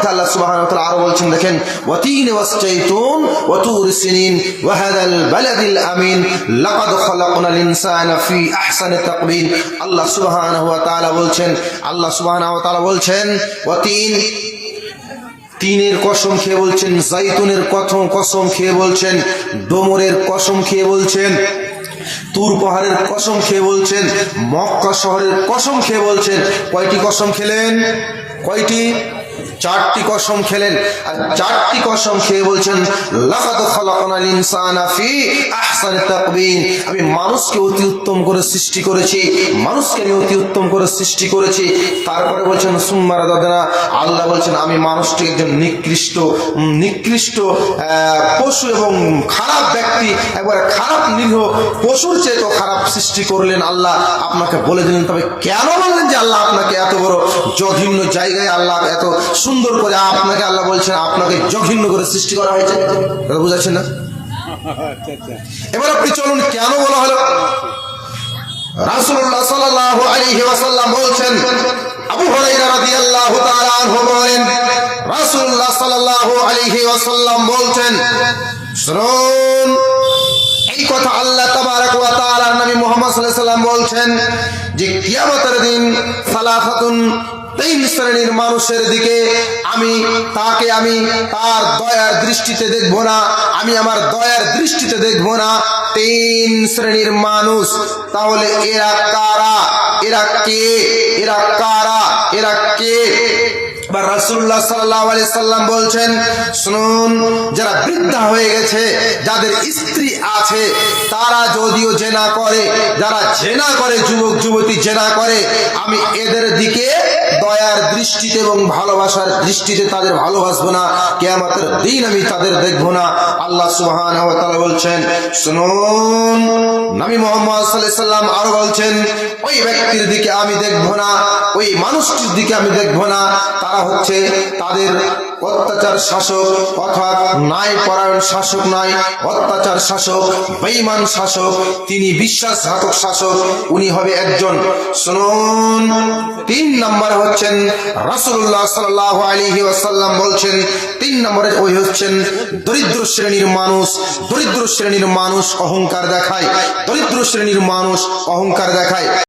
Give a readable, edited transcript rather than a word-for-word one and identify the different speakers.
Speaker 1: কথা আল্লাহ সুবহানাহু ওয়া তাআলা আরো বলছেন, দেখেন, ওয়াতিন ওয়াসজাইতুন ওয়া তুর সিনিন ওয়া হাদাল বালাদিল আমিন লাকাদ খালাকনাল ইনসানা ফি আহসানি তাকওয়িম। আল্লাহ সুবহানাহু ওয়া তাআলা বলছেন ওয়াতিন, তিনের কসম খেয়ে বলছেন, জাইতুনের কসম খেয়ে বলছেন, ডোমরের কসম খেয়ে বলছেন, তুর পাহাড়ের কসম খেয়ে বলছেন, মক্কা শহরের কসম খেয়ে বলছেন। কয়টি কসম খেলেন? কয়টি? 4টি কসম খেলেন। আর 4টি কসম খেয়ে বলছেন, লাকাদ খালাকনাল ইনসানা ফি আহসানি তাকওয়িম, আমি মানুষকে অতি উত্তম করে সৃষ্টি করেছি, মানুষকে আমি অতি উত্তম করে সৃষ্টি করেছি। তারপরে বলছেন সুম্মা রাদাদনা, আল্লাহ বলছেন আমি মানুষটিকে একজন নিকৃষ্ট পশু এবং খারাপ ব্যক্তি, একবারে খারাপ নিরীহ পশুর চেয়ে তো খারাপ সৃষ্টি করলেন আল্লাহ। আপনাকে বলে দিলেন, তবে কেন বললেন যে আল্লাহ আপনাকে এত বড় জঘন্য জায়গায়, আল্লাহ এত সুন্দর করে আপনাকে, আল্লাহ বলছেন আপনাকে জঘন্য করে সৃষ্টি করা হয়েছে? কথা বুঝাচ্ছেন না? এবার আপনি চলুন, কেন বলা হলো? রাসূলুল্লাহ সাল্লাল্লাহু আলাইহি ওয়াসাল্লাম বলছেন, আবু হুরায়রা রাদিয়াল্লাহু তাআলা আনহু বলেন, রাসূলুল্লাহ সাল্লাল্লাহু আলাইহি ওয়াসাল্লাম বলছেন, শুনুন, এই কথা আল্লাহ তাবারক ওয়া তাআলা নবী মুহাম্মদ সাল্লাল্লাহু আলাইহি ওয়াসাল্লাম বলছেন যে কিয়ামতের দিন সালাসাতুন, 3 শ্রেণীর মানুষের দিকে আমি তার দয়ার দৃষ্টিতে দেখব না, আমি আমার দয়ার দৃষ্টিতে দেখব না। 3 শ্রেণীর মানুষ। তাহলে এরা কারা? এরা কে? এরা কারা? এরা কে? রাসূলুল্লাহ সাল্লাল্লাহু আলাইহি সাল্লাম বলছেন, শুনুন, যারা বৃদ্ধা হয়ে গেছে, যাদের স্ত্রী আছে, তারা যদিও জেনা করে, যারা জেনা করে, যুবক যুবতী জেনা করে, আমি এদের দিকে দয়ার দৃষ্টিতে এবং ভালোবাসার দৃষ্টিতে তাদের ভালোবাসবো না, কিয়ামতের দিন আমি তাদের দেখবো না। আল্লাহ সুবহানাহু ওয়া তাআলা বলছেন, শুনুন, নবী মুহাম্মদ সাল্লাল্লাহু আলাইহি সাল্লাম আরো বলছেন, ওই ব্যক্তির দিকে আমি দেখবো না, ওই মানুষটির দিকে আমি দেখবো না, তারা হচ্ছে তাদের অত্যাচার শাসক, অর্থাৎ ন্যায় পরায়ণ শাসক নয়, অত্যাচার শাসক, বেঈমান শাসক, তিনি বিশ্বাসঘাতক শাসক, উনি হবে একজন। শুনুন, 3 নম্বরে হচ্ছেন রাসূলুল্লাহ সাল্লাল্লাহু আলাইহি ওয়াসাল্লাম বলছেন, 3 নম্বরে ওই হচ্ছেন দরিদ্র শ্রেণীর মানুষ। দরিদ্র শ্রেণীর মানুষ অহংকার দেখায়, দরিদ্র শ্রেণীর মানুষ অহংকার দেখায়।